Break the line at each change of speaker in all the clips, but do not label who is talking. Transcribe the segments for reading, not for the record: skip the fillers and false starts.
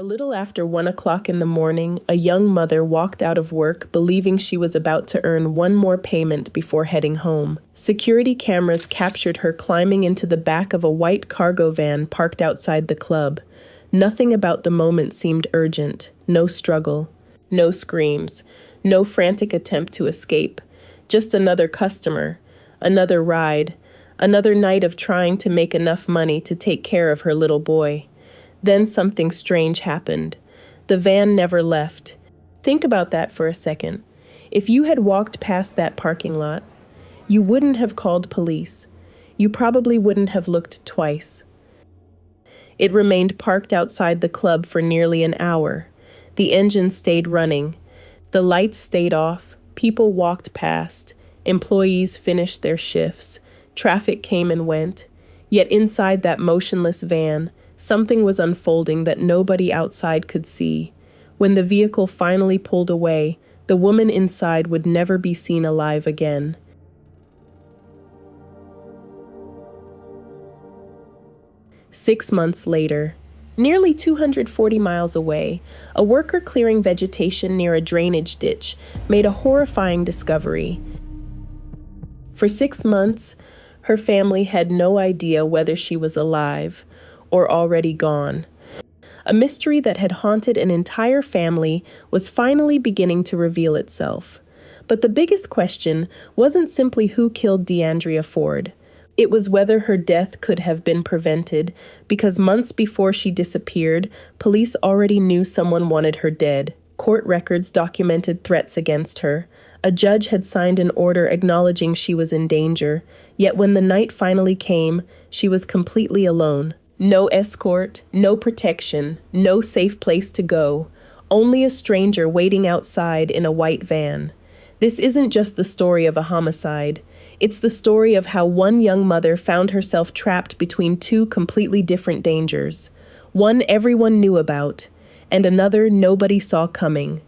little after 1 o'clock in the morning, a young mother walked out of work believing she was about to earn one more payment before heading home. Security cameras captured her climbing into the back of a white cargo van parked outside the club. Nothing about the moment seemed urgent. No struggle, no screams, no frantic attempt to escape. Just another customer, another ride, another night of trying to make enough money to take care of her little boy. Then something strange happened. The van never left. Think about that for a second. If you had walked past that parking lot, you wouldn't have called police. You probably wouldn't have looked twice. It remained parked outside the club for nearly an hour. The engine stayed running. The lights stayed off. People walked past. Employees finished their shifts. Traffic came and went. Yet inside that motionless van, something was unfolding that nobody outside could see. When the vehicle finally pulled away, the woman inside would never be seen alive again. Six months later, nearly 240 miles away, a worker clearing vegetation near a drainage ditch made a horrifying discovery. For 6 months, her family had no idea whether she was alive or already gone. A mystery that had haunted an entire family was finally beginning to reveal itself. But the biggest question wasn't simply who killed Deandrea Ford. It was whether her death could have been prevented, because months before she disappeared, police already knew someone wanted her dead. Court records documented threats against her. A judge had signed an order acknowledging she was in danger. Yet when the night finally came, she was completely alone. No escort, no protection, no safe place to go. Only a stranger waiting outside in a white van. This isn't just the story of a homicide. It's the story of how one young mother found herself trapped between two completely different dangers. One everyone knew about, and another nobody saw coming.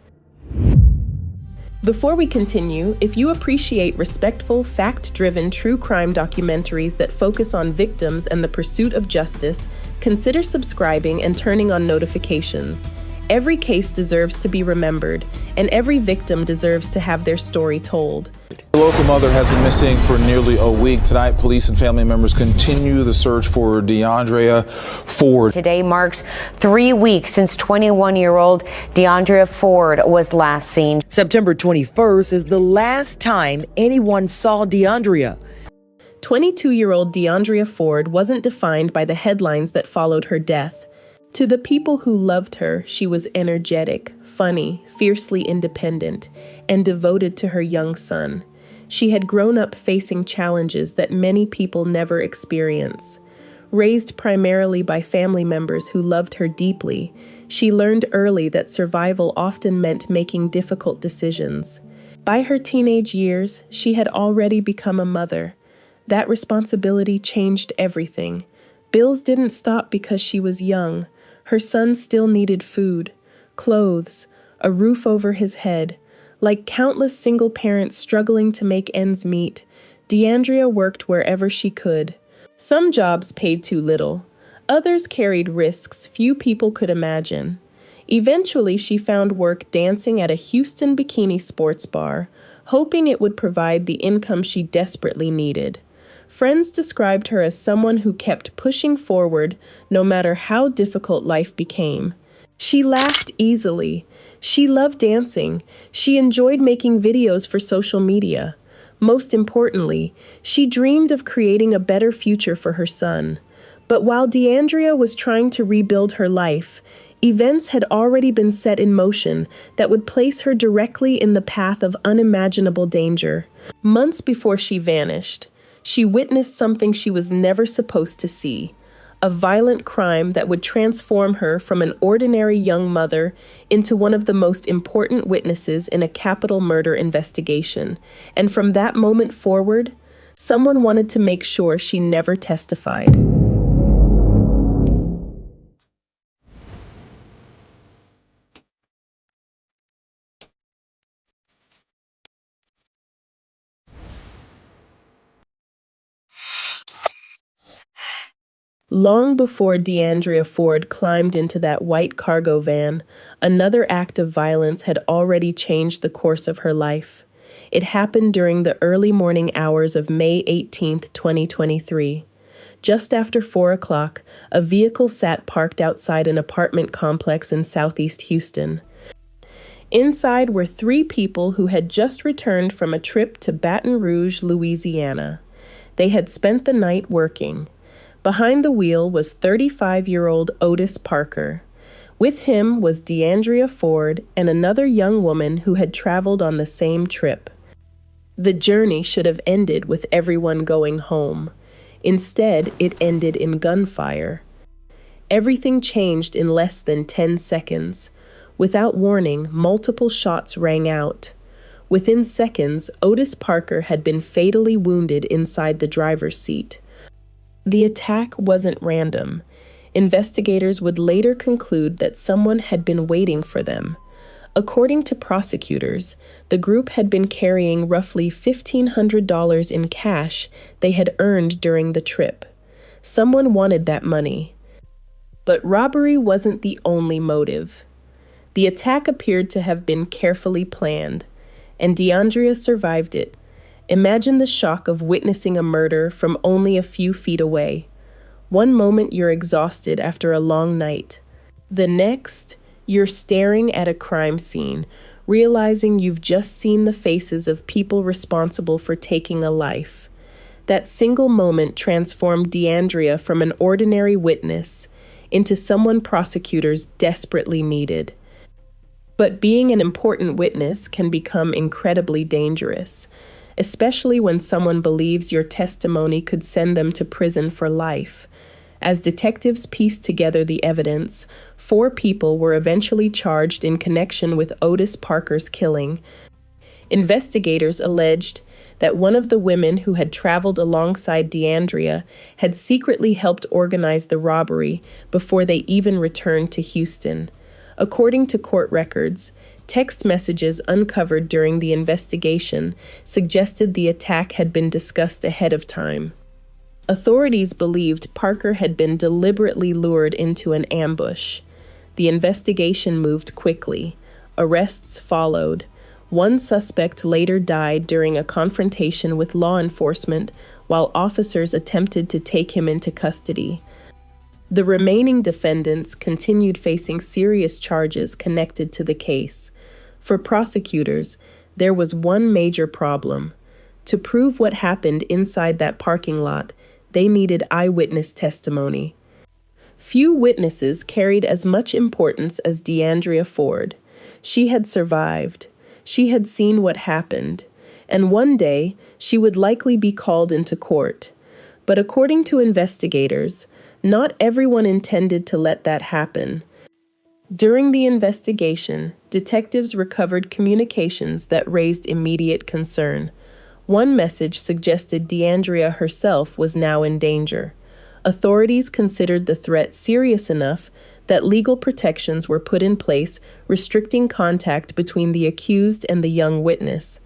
Before we continue, if you appreciate respectful, fact-driven true crime documentaries that focus on victims and the pursuit of justice, consider subscribing and turning on notifications. Every case deserves to be remembered, and every victim deserves to have their story told.
The local mother has been missing for nearly a week. Tonight, police and family members continue the search for Deandrea Ford.
Today marks 3 weeks since 21-year-old Deandrea Ford was last seen.
September 21st is the last time anyone saw Deandrea.
22-year-old Deandrea Ford wasn't defined by the headlines that followed her death. To the people who loved her, she was energetic, funny, fiercely independent, and devoted to her young son. She had grown up facing challenges that many people never experience. Raised primarily by family members who loved her deeply, she learned early that survival often meant making difficult decisions. By her teenage years, she had already become a mother. That responsibility changed everything. Bills didn't stop because she was young. Her son still needed food, clothes, a roof over his head. Like countless single parents struggling to make ends meet, Deandrea worked wherever she could. Some jobs paid too little. Others carried risks few people could imagine. Eventually, she found work dancing at a Houston bikini sports bar, hoping it would provide the income she desperately needed. Friends described her as someone who kept pushing forward no matter how difficult life became. She laughed easily. She loved dancing. She enjoyed making videos for social media. Most importantly, she dreamed of creating a better future for her son. But while Deandrea was trying to rebuild her life, events had already been set in motion that would place her directly in the path of unimaginable danger. Months before she vanished, she witnessed something she was never supposed to see, a violent crime that would transform her from an ordinary young mother into one of the most important witnesses in a capital murder investigation. And from that moment forward, someone wanted to make sure she never testified. Long before Deandrea Ford climbed into that white cargo van, another act of violence had already changed the course of her life. It happened during the early morning hours of May 18, 2023. Just after 4 o'clock, a vehicle sat parked outside an apartment complex in southeast Houston. Inside were three people who had just returned from a trip to Baton Rouge, Louisiana. They had spent the night working. Behind the wheel was 35-year-old Otis Parker. With him was Deandrea Ford and another young woman who had traveled on the same trip. The journey should have ended with everyone going home. Instead, it ended in gunfire. Everything changed in less than 10 seconds. Without warning, multiple shots rang out. Within seconds, Otis Parker had been fatally wounded inside the driver's seat. The attack wasn't random. Investigators would later conclude that someone had been waiting for them. According to prosecutors, the group had been carrying roughly $1,500 in cash they had earned during the trip. Someone wanted that money. But robbery wasn't the only motive. The attack appeared to have been carefully planned, and Deandrea survived it. Imagine the shock of witnessing a murder from only a few feet away. One moment you're exhausted after a long night. The next, you're staring at a crime scene, realizing you've just seen the faces of people responsible for taking a life. That single moment transformed Deandrea from an ordinary witness into someone prosecutors desperately needed. But being an important witness can become incredibly dangerous, especially when someone believes your testimony could send them to prison for life. As detectives pieced together the evidence, 4 people were eventually charged in connection with Otis Parker's killing. Investigators alleged that one of the women who had traveled alongside Deandrea had secretly helped organize the robbery before they even returned to Houston. According to court records, text messages uncovered during the investigation suggested the attack had been discussed ahead of time. Authorities believed Parker had been deliberately lured into an ambush. The investigation moved quickly. Arrests followed. One suspect later died during a confrontation with law enforcement while officers attempted to take him into custody. The remaining defendants continued facing serious charges connected to the case. For prosecutors, there was one major problem. To prove what happened inside that parking lot, they needed eyewitness testimony. Few witnesses carried as much importance as Deandrea Ford. She had survived. She had seen what happened. And one day, she would likely be called into court. But according to investigators, not everyone intended to let that happen. During the investigation, detectives recovered communications that raised immediate concern. One message suggested Deandrea herself was now in danger. Authorities considered the threat serious enough that legal protections were put in place, restricting contact between the accused and the young witness.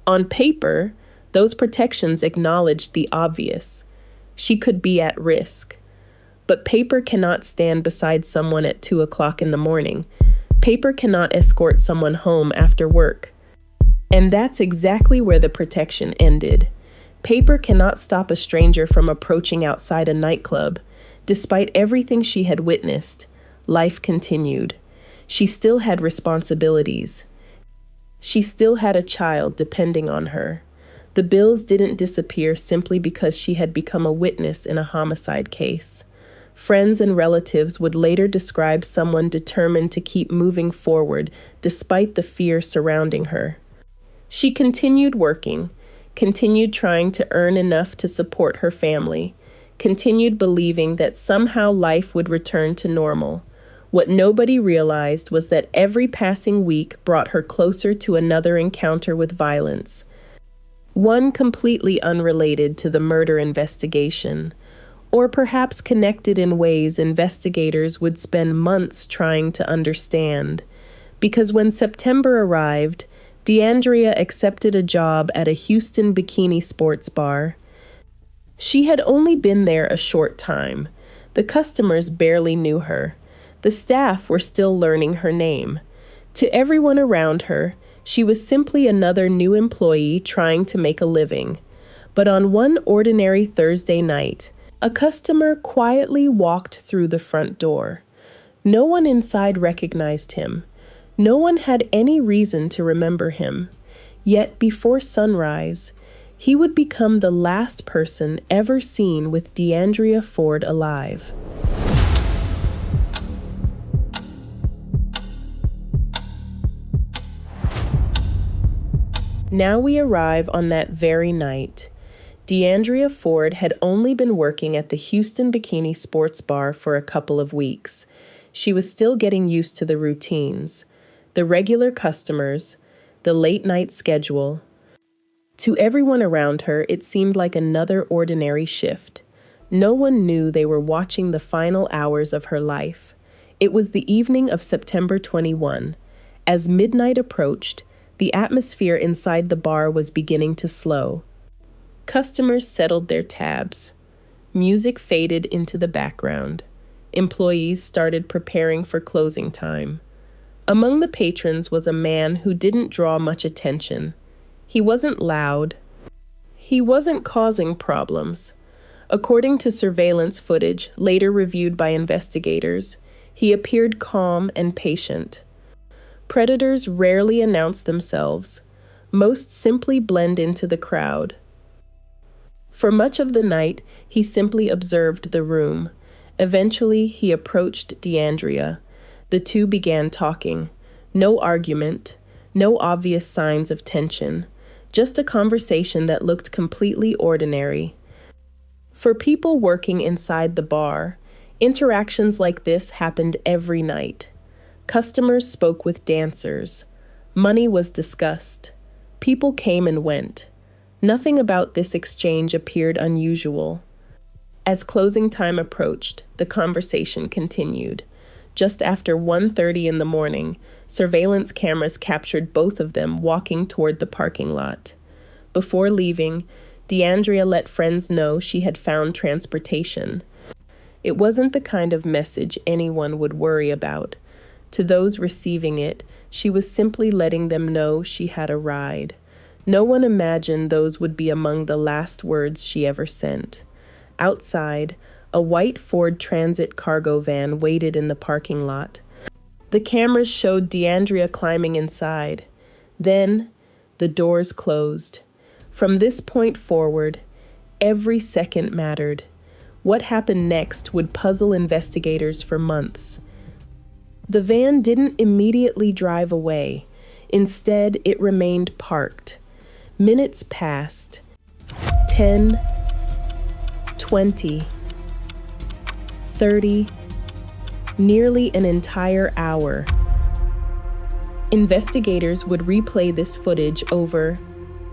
On paper, those protections acknowledged the obvious. She could be at risk. But paper cannot stand beside someone at 2 o'clock in the morning. Paper cannot escort someone home after work. And that's exactly where the protection ended. Paper cannot stop a stranger from approaching outside a nightclub. Despite everything she had witnessed, life continued. She still had responsibilities. She still had a child depending on her. The bills didn't disappear simply because she had become a witness in a homicide case. Friends and relatives would later describe someone determined to keep moving forward despite the fear surrounding her. She continued working, continued trying to earn enough to support her family, continued believing that somehow life would return to normal. What nobody realized was that every passing week brought her closer to another encounter with violence. One completely unrelated to the murder investigation, or perhaps connected in ways investigators would spend months trying to understand. Because when September arrived, Deandrea accepted a job at a Houston bikini sports bar. She had only been there a short time. The customers barely knew her. The staff were still learning her name. To everyone around her, she was simply another new employee trying to make a living. But on one ordinary Thursday night, a customer quietly walked through the front door. No one inside recognized him. No one had any reason to remember him. Yet before sunrise, he would become the last person ever seen with Deandrea Ford alive. Now we arrive on that very night. Deandrea Ford had only been working at the Houston Bikini Sports Bar for a couple of weeks. She was still getting used to the routines, the regular customers, the late-night schedule. To everyone around her, it seemed like another ordinary shift. No one knew they were watching the final hours of her life. It was the evening of September 21. As midnight approached, the atmosphere inside the bar was beginning to slow. Customers settled their tabs. Music faded into the background. Employees started preparing for closing time. Among the patrons was a man who didn't draw much attention. He wasn't loud. He wasn't causing problems. According to surveillance footage later reviewed by investigators, he appeared calm and patient. Predators rarely announce themselves. Most simply blend into the crowd. For much of the night, he simply observed the room. Eventually, he approached Deandrea. The two began talking. No argument, no obvious signs of tension, just a conversation that looked completely ordinary. For people working inside the bar, interactions like this happened every night. Customers spoke with dancers. Money was discussed. People came and went. Nothing about this exchange appeared unusual. As closing time approached, the conversation continued. Just after 1:30 in the morning, surveillance cameras captured both of them walking toward the parking lot. Before leaving, Deandrea let friends know she had found transportation. It wasn't the kind of message anyone would worry about. To those receiving it, she was simply letting them know she had a ride. No one imagined those would be among the last words she ever sent. Outside, a white Ford Transit cargo van waited in the parking lot. The cameras showed Deandrea climbing inside. Then, the doors closed. From this point forward, every second mattered. What happened next would puzzle investigators for months. The van didn't immediately drive away. Instead, it remained parked. Minutes passed. 10, 20, 30, nearly an entire hour. Investigators would replay this footage over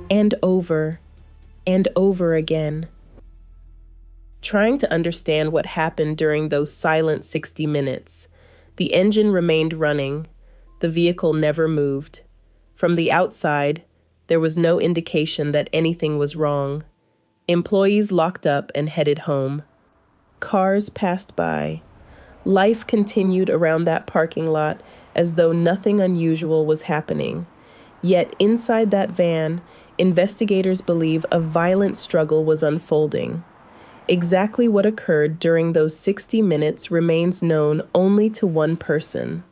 and over and over again, trying to understand what happened during those silent 60 minutes. The engine remained running. The vehicle never moved. From the outside, there was no indication that anything was wrong. Employees locked up and headed home. Cars passed by. Life continued around that parking lot as though nothing unusual was happening. Yet inside that van, investigators believe a violent struggle was unfolding. Exactly what occurred during those 60 minutes remains known only to one person.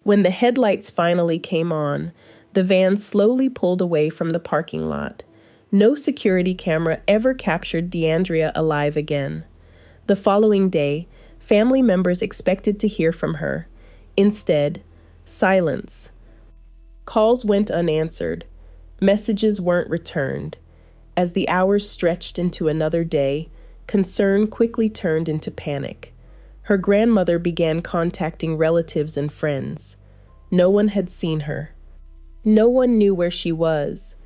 When the headlights finally came on, the van slowly pulled away from the parking lot. No security camera ever captured Deandrea alive again. The following day, family members expected to hear from her. Instead, silence. Calls went unanswered. Messages weren't returned. As the hours stretched into another day, concern quickly turned into panic. Her grandmother began contacting relatives and friends. No one had seen her. No one knew where she was.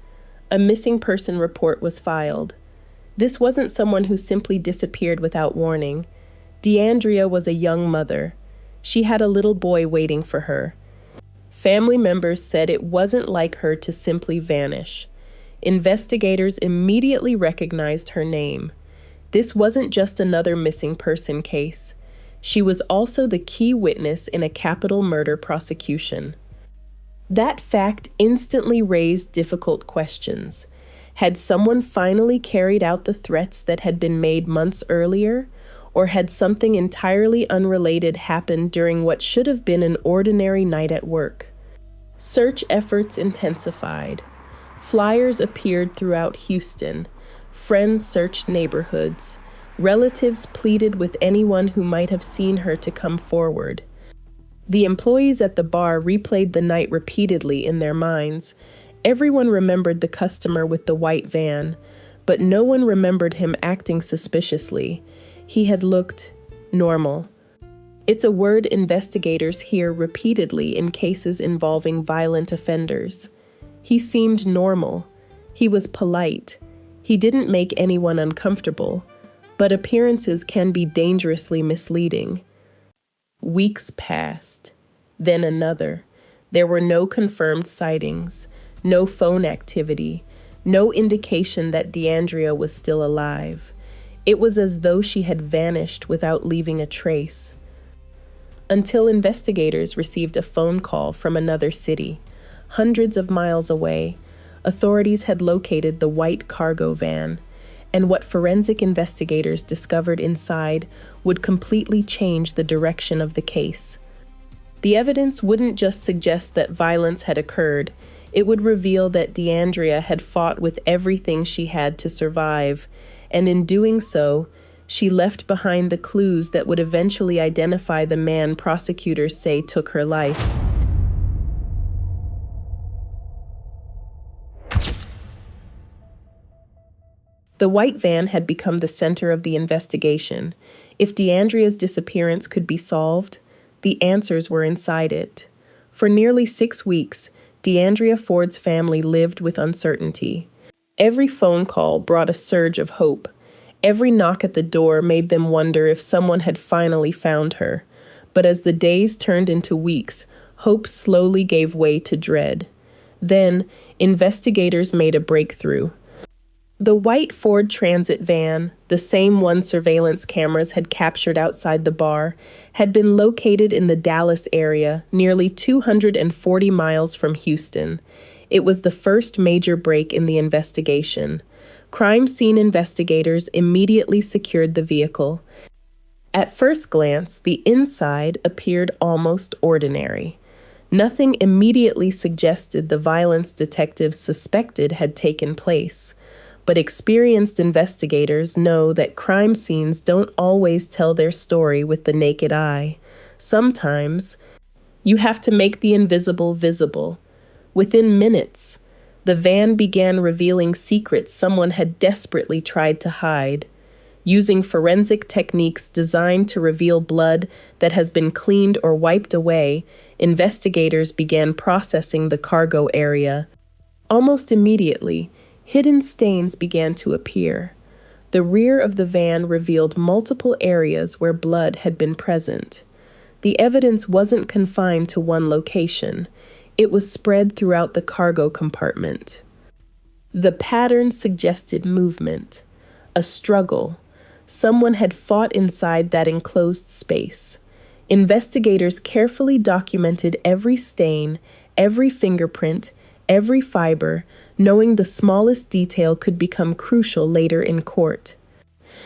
A missing person report was filed. This wasn't someone who simply disappeared without warning. Deandrea was a young mother. She had a little boy waiting for her. Family members said it wasn't like her to simply vanish. Investigators immediately recognized her name. This wasn't just another missing person case. She was also the key witness in a capital murder prosecution. That fact instantly raised difficult questions. Had someone finally carried out the threats that had been made months earlier? Or had something entirely unrelated happened during what should have been an ordinary night at work? Search efforts intensified. Flyers appeared throughout Houston. Friends searched neighborhoods. Relatives pleaded with anyone who might have seen her to come forward. The employees at the bar replayed the night repeatedly in their minds. Everyone remembered the customer with the white van, but no one remembered him acting suspiciously. He had looked normal. It's a word investigators hear repeatedly in cases involving violent offenders. He seemed normal. He was polite. He didn't make anyone uncomfortable, but appearances can be dangerously misleading. Weeks passed, then another. There were no confirmed sightings, no phone activity, no indication that Deandrea was still alive. It was as though she had vanished without leaving a trace. Until investigators received a phone call from another city. Hundreds of miles away, authorities had located the white cargo van, and what forensic investigators discovered inside would completely change the direction of the case. The evidence wouldn't just suggest that violence had occurred, it would reveal that Deandrea had fought with everything she had to survive, and in doing so, she left behind the clues that would eventually identify the man prosecutors say took her life. The white van had become the center of the investigation. If Deandrea's disappearance could be solved, the answers were inside it. For nearly 6 weeks, Deandrea Ford's family lived with uncertainty. Every phone call brought a surge of hope. Every knock at the door made them wonder if someone had finally found her. But as the days turned into weeks, hope slowly gave way to dread. Then, investigators made a breakthrough. The white Ford Transit van, the same one surveillance cameras had captured outside the bar, had been located in the Dallas area, nearly 240 miles from Houston. It was the first major break in the investigation. Crime scene investigators immediately secured the vehicle. At first glance, the inside appeared almost ordinary. Nothing immediately suggested the violence detectives suspected had taken place. But experienced investigators know that crime scenes don't always tell their story with the naked eye. Sometimes, you have to make the invisible visible. Within minutes, the van began revealing secrets someone had desperately tried to hide. Using forensic techniques designed to reveal blood that has been cleaned or wiped away, investigators began processing the cargo area. Almost immediately, hidden stains began to appear. The rear of the van revealed multiple areas where blood had been present. The evidence wasn't confined to one location. It was spread throughout the cargo compartment. The pattern suggested movement, a struggle. Someone had fought inside that enclosed space. Investigators carefully documented every stain, every fingerprint, every fiber, knowing the smallest detail could become crucial later in court.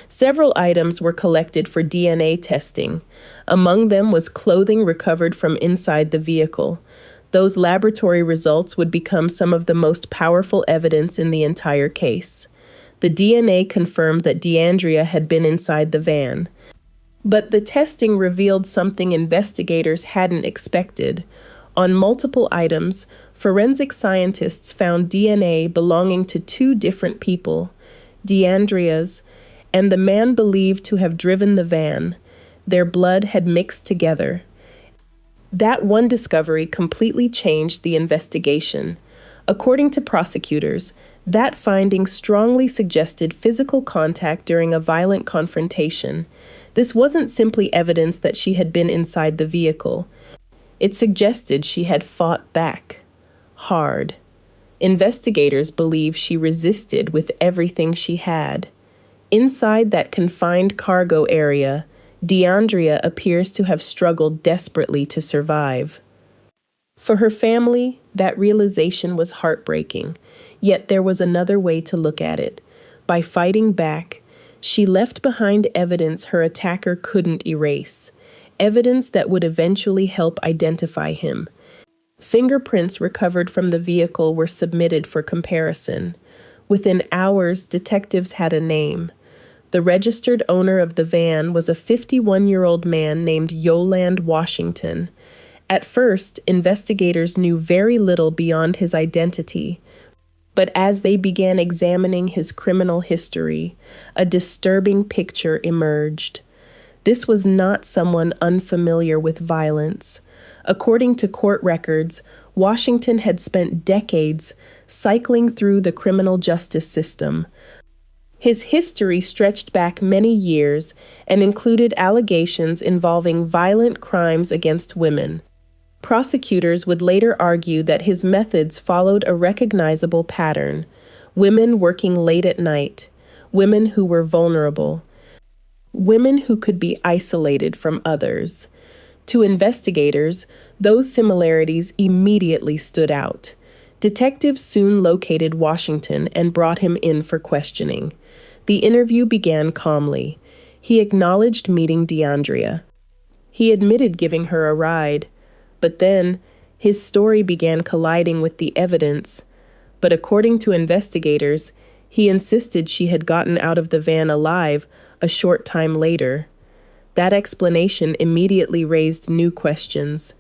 Several items were collected for DNA testing. Among them was clothing recovered from inside the vehicle. Those laboratory results would become some of the most powerful evidence in the entire case. The DNA confirmed that Deandrea had been inside the van. But the testing revealed something investigators hadn't expected. On multiple items, forensic scientists found DNA belonging to 2 different people, Deandrea's and the man believed to have driven the van. Their blood had mixed together. That one discovery completely changed the investigation. According to prosecutors, that finding strongly suggested physical contact during a violent confrontation. This wasn't simply evidence that she had been inside the vehicle. It suggested she had fought back. Hard. Investigators believe she resisted with everything she had. Inside that confined cargo area, Deandrea appears to have struggled desperately to survive. For her family, that realization was heartbreaking, yet there was another way to look at it. By fighting back, she left behind evidence her attacker couldn't erase, evidence that would eventually help identify him. Fingerprints recovered from the vehicle were submitted for comparison. Within hours, detectives had a name. The registered owner of the van was a 51-year-old man named Yolande Washington. At first, investigators knew very little beyond his identity, but as they began examining his criminal history, a disturbing picture emerged. This was not someone unfamiliar with violence. According to court records, Washington had spent decades cycling through the criminal justice system. His history stretched back many years and included allegations involving violent crimes against women. Prosecutors would later argue that his methods followed a recognizable pattern: women working late at night, women who were vulnerable, women who could be isolated from others. To investigators, those similarities immediately stood out. Detectives soon located Washington and brought him in for questioning. The interview began calmly. He acknowledged meeting Deandrea. He admitted giving her a ride. But then, his story began colliding with the evidence. But according to investigators, he insisted she had gotten out of the van alive a short time later. That explanation immediately raised new questions.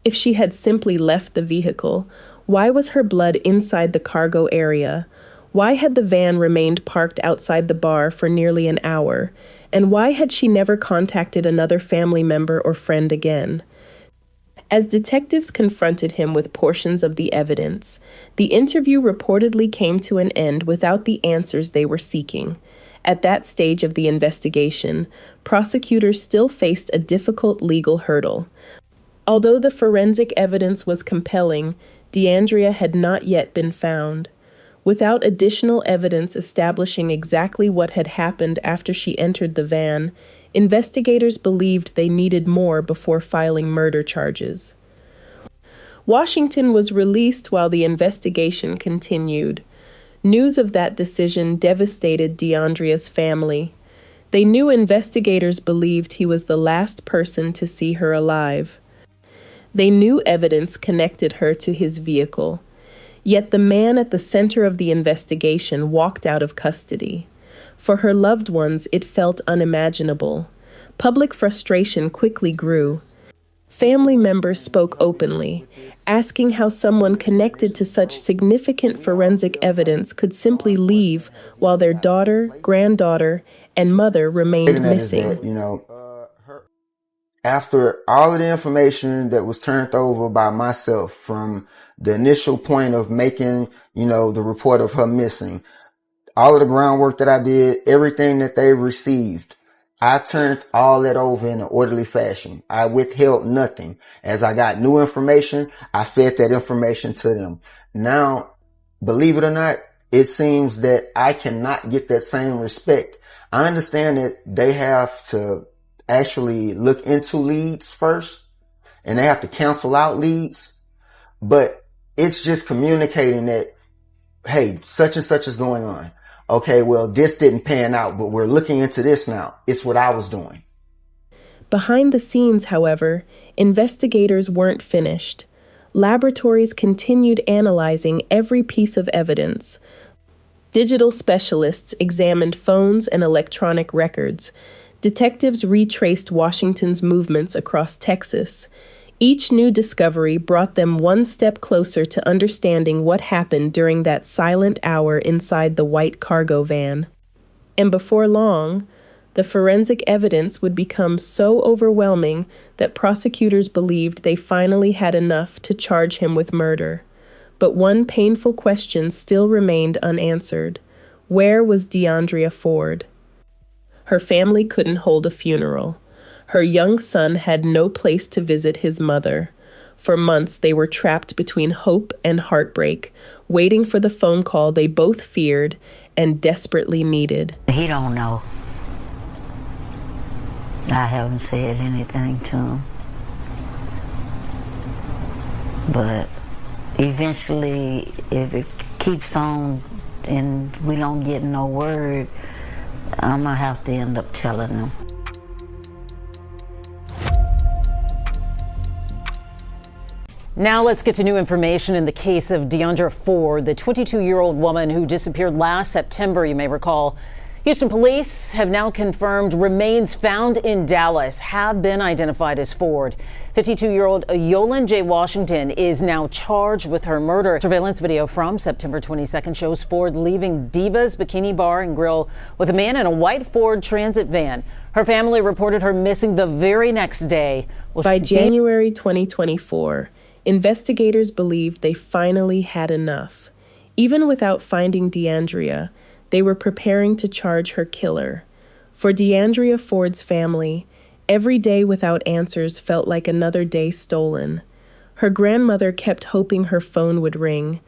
If she had simply left the vehicle, why was her blood inside the cargo area? Why had the van remained parked outside the bar for nearly an hour? And why had she never contacted another family member or friend again? As detectives confronted him with portions of the evidence, the interview reportedly came to an end without the answers they were seeking. At that stage of the investigation, prosecutors still faced a difficult legal hurdle. Although the forensic evidence was compelling, Deandrea had not yet been found. Without additional evidence establishing exactly what had happened after she entered the van, investigators believed they needed more before filing murder charges. Washington was released while the investigation continued. News of that decision devastated Deandrea's family. They knew investigators believed he was the last person to see her alive. They knew evidence connected her to his vehicle. Yet the man at the center of the investigation walked out of custody. For her loved ones, it felt unimaginable. Public frustration quickly grew. Family members spoke openly, asking how someone connected to such significant forensic evidence could simply leave while their daughter, granddaughter, and mother remained missing.
After all of the information that was turned over by myself from the initial point of making, the report of her missing, all of the groundwork that I did, everything that they received, I turned all that over in an orderly fashion. I withheld nothing. As I got new information, I fed that information to them. Now, believe it or not, it seems that I cannot get that same respect. I understand that they have to actually look into leads first, and they have to cancel out leads, but it's just communicating that, hey, such and such is going on. Okay, well, this didn't pan out, but we're looking into this now. It's what I was doing.
Behind the scenes, however, investigators weren't finished. Laboratories continued analyzing every piece of evidence. Digital specialists examined phones and electronic records. Detectives retraced Washington's movements across Texas. Each new discovery brought them one step closer to understanding what happened during that silent hour inside the white cargo van. And before long, the forensic evidence would become so overwhelming that prosecutors believed they finally had enough to charge him with murder. But one painful question still remained unanswered. Where was Deandrea Ford? Her family couldn't hold a funeral. Her young son had no place to visit his mother. For months, they were trapped between hope and heartbreak, waiting for the phone call they both feared and desperately needed.
He don't know. I haven't said anything to him. But eventually, if it keeps on and we don't get no word, I'm gonna have to end up telling him.
Now let's get to new information in the case of Deandrea Ford, the 22-year-old woman who disappeared last September, you may recall. Houston police have now confirmed remains found in Dallas have been identified as Ford. 52-year-old Yolanda J. Washington is now charged with her murder. Surveillance video from September 22nd shows Ford leaving Diva's Bikini Bar and Grill with a man in a white Ford Transit van. Her family reported her missing the very next day.
By January 2024, investigators believed they finally had enough. Even without finding Deandrea, they were preparing to charge her killer. For Deandrea Ford's family, every day without answers felt like another day stolen. Her grandmother kept hoping her phone would ring.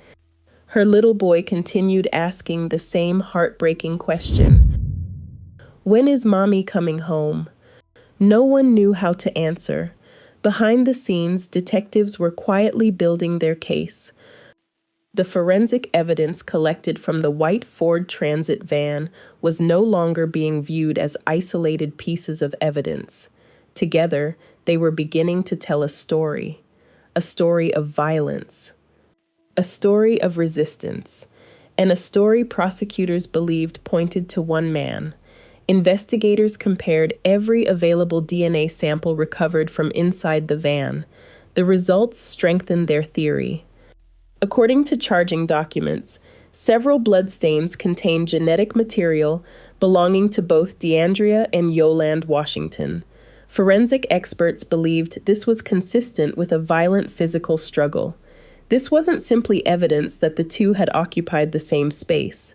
Her little boy continued asking the same heartbreaking question. When is mommy coming home? No one knew how to answer. Behind the scenes, detectives were quietly building their case. The forensic evidence collected from the white Ford Transit van was no longer being viewed as isolated pieces of evidence. Together, they were beginning to tell a story of violence, a story of resistance, and a story prosecutors believed pointed to one man. Investigators compared every available DNA sample recovered from inside the van. The results strengthened their theory. According to charging documents, several bloodstains contained genetic material belonging to both Deandrea and Yolanda Washington. Forensic experts believed this was consistent with a violent physical struggle. This wasn't simply evidence that the two had occupied the same space.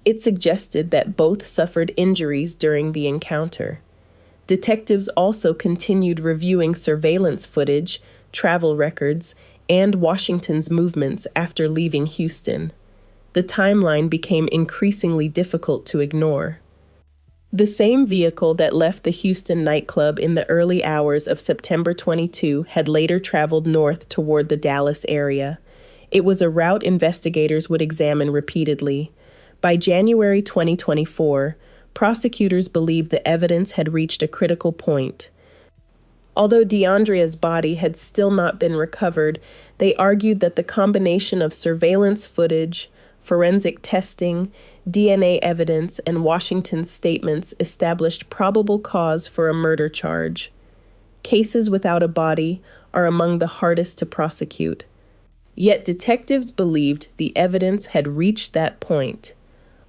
It suggested that both suffered injuries during the encounter. Detectives also continued reviewing surveillance footage, travel records, and Washington's movements after leaving Houston. The timeline became increasingly difficult to ignore. The same vehicle that left the Houston nightclub in the early hours of September 22 had later traveled north toward the Dallas area. It was a route investigators would examine repeatedly. By January 2024, prosecutors believed the evidence had reached a critical point. Although Deandrea's body had still not been recovered, they argued that the combination of surveillance footage, forensic testing, DNA evidence, and Washington's statements established probable cause for a murder charge. Cases without a body are among the hardest to prosecute. Yet detectives believed the evidence had reached that point.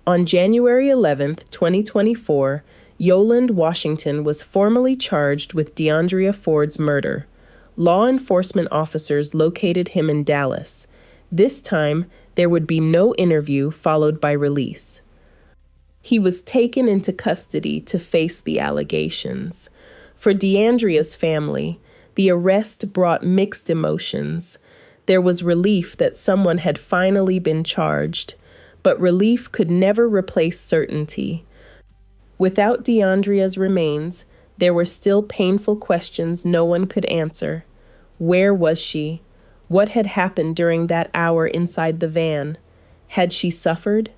On January 11, 2024, Yolanda Washington was formally charged with Deandrea Ford's murder. Law enforcement officers located him in Dallas. This time, there would be no interview followed by release. He was taken into custody to face the allegations. For Deandrea's family, the arrest brought mixed emotions. There was relief that someone had finally been charged, but relief could never replace certainty. Without Deandrea's remains, there were still painful questions no one could answer. Where was she? What had happened during that hour inside the van? Had she suffered?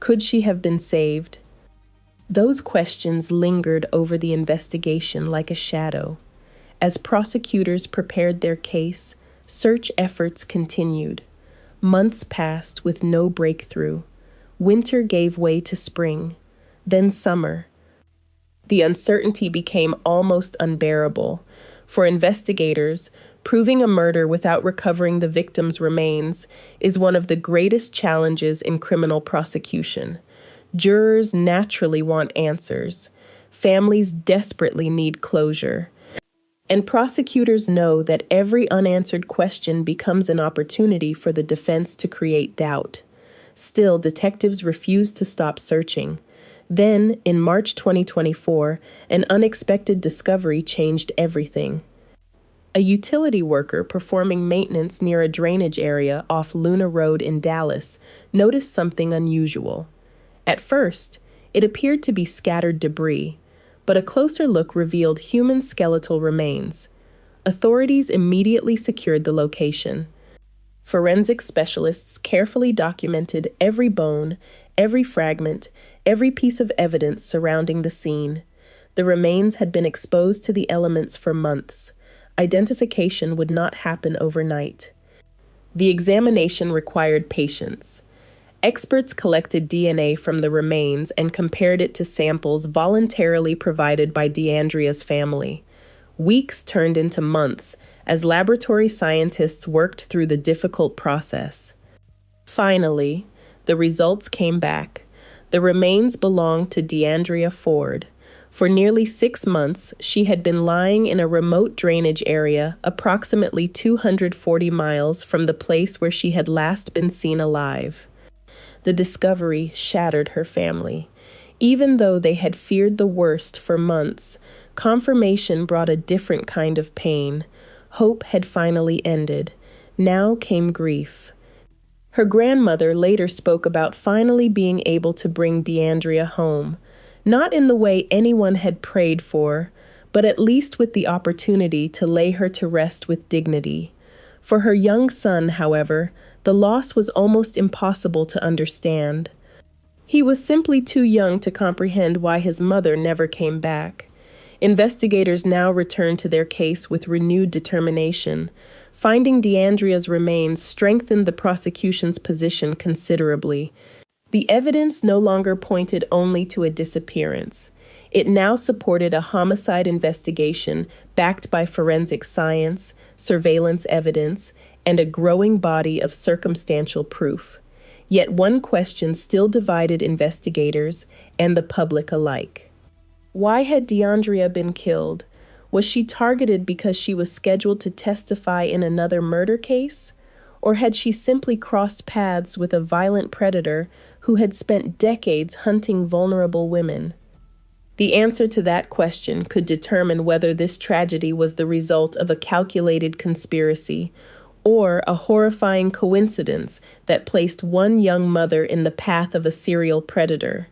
Could she have been saved? Those questions lingered over the investigation like a shadow. As prosecutors prepared their case, search efforts continued. Months passed with no breakthrough. Winter gave way to spring, then summer. The uncertainty became almost unbearable. For investigators, proving a murder without recovering the victim's remains is one of the greatest challenges in criminal prosecution. Jurors naturally want answers. Families desperately need closure. And prosecutors know that every unanswered question becomes an opportunity for the defense to create doubt. Still, detectives refuse to stop searching. Then, in March 2024, an unexpected discovery changed everything. A utility worker performing maintenance near a drainage area off Luna Road in Dallas noticed something unusual. At first, it appeared to be scattered debris, but a closer look revealed human skeletal remains. Authorities immediately secured the location. Forensic specialists carefully documented every bone, every fragment, every piece of evidence surrounding the scene. The remains had been exposed to the elements for months. Identification would not happen overnight. The examination required patience. Experts collected DNA from the remains and compared it to samples voluntarily provided by Deandrea's family. Weeks turned into months as laboratory scientists worked through the difficult process. Finally, the results came back. The remains belonged to Deandrea Ford. For nearly 6 months, she had been lying in a remote drainage area approximately 240 miles from the place where she had last been seen alive. The discovery shattered her family. Even though they had feared the worst for months, confirmation brought a different kind of pain. Hope had finally ended. Now came grief. Her grandmother later spoke about finally being able to bring Deandrea home, not in the way anyone had prayed for, but at least with the opportunity to lay her to rest with dignity. For her young son, however, the loss was almost impossible to understand. He was simply too young to comprehend why his mother never came back. Investigators now returned to their case with renewed determination. Finding Deandrea's remains strengthened the prosecution's position considerably. The evidence no longer pointed only to a disappearance. It now supported a homicide investigation backed by forensic science, surveillance evidence, and a growing body of circumstantial proof. Yet one question still divided investigators and the public alike. Why had Deandrea been killed? Was she targeted because she was scheduled to testify in another murder case? Or had she simply crossed paths with a violent predator who had spent decades hunting vulnerable women? The answer to that question could determine whether this tragedy was the result of a calculated conspiracy or a horrifying coincidence that placed one young mother in the path of a serial predator.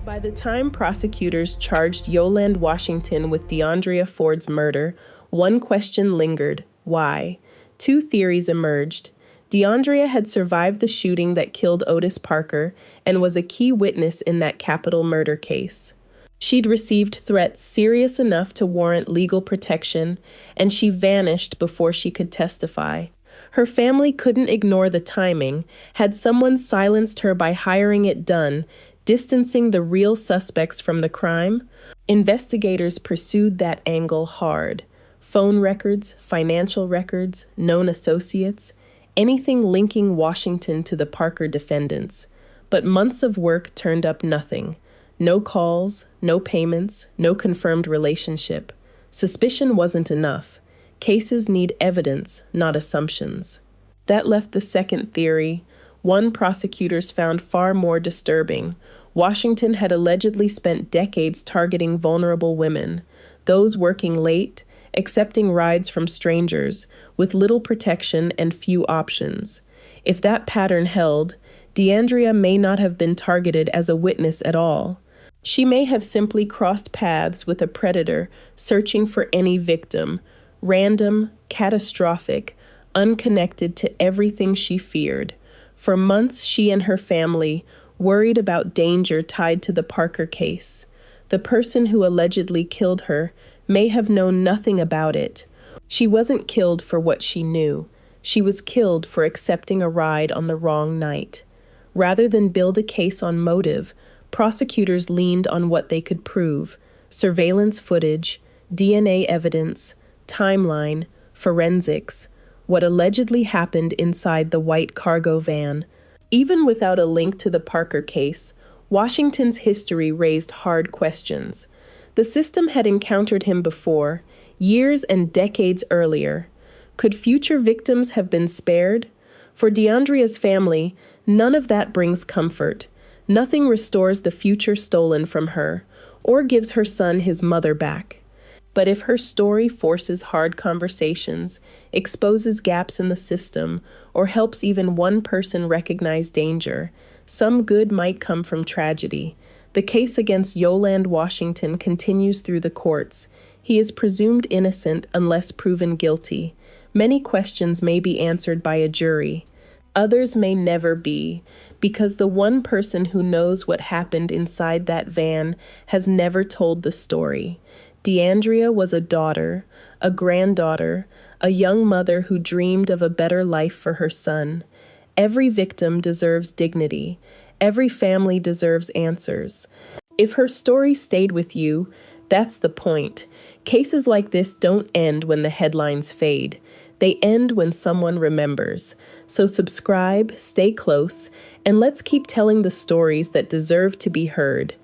By the time prosecutors charged Yolande Washington with Deandrea Ford's murder, one question lingered: why? 2 theories emerged. Deandrea had survived the shooting that killed Otis Parker and was a key witness in that capital murder case. She'd received threats serious enough to warrant legal protection, and she vanished before she could testify. Her family couldn't ignore the timing. Had someone silenced her by hiring it done, distancing the real suspects from the crime? Investigators pursued that angle hard. Phone records, financial records, known associates, anything linking Washington to the Parker defendants. But months of work turned up nothing. No calls, no payments, no confirmed relationship. Suspicion wasn't enough. Cases need evidence, not assumptions. That left the second theory, one prosecutors found far more disturbing. Washington had allegedly spent decades targeting vulnerable women, those working late, accepting rides from strangers, with little protection and few options. If that pattern held, Deandrea may not have been targeted as a witness at all. She may have simply crossed paths with a predator searching for any victim, random, catastrophic, unconnected to everything she feared. For months, she and her family worried about danger tied to the Parker case. The person who allegedly killed her may have known nothing about it. She wasn't killed for what she knew. She was killed for accepting a ride on the wrong night. Rather than build a case on motive, prosecutors leaned on what they could prove: surveillance footage, DNA evidence, timeline, forensics, what allegedly happened inside the white cargo van. Even without a link to the Parker case, Washington's history raised hard questions. The system had encountered him before, years and decades earlier. Could future victims have been spared? For Deandrea's family, none of that brings comfort. Nothing restores the future stolen from her, or gives her son his mother back. But if her story forces hard conversations, exposes gaps in the system, or helps even one person recognize danger, some good might come from tragedy. The case against Yolande Washington continues through the courts. He is presumed innocent unless proven guilty. Many questions may be answered by a jury. Others may never be, because the one person who knows what happened inside that van has never told the story. Deandrea was a daughter, a granddaughter, a young mother who dreamed of a better life for her son. Every victim deserves dignity. Every family deserves answers. If her story stayed with you, that's the point. Cases like this don't end when the headlines fade. They end when someone remembers. So subscribe, stay close, and let's keep telling the stories that deserve to be heard.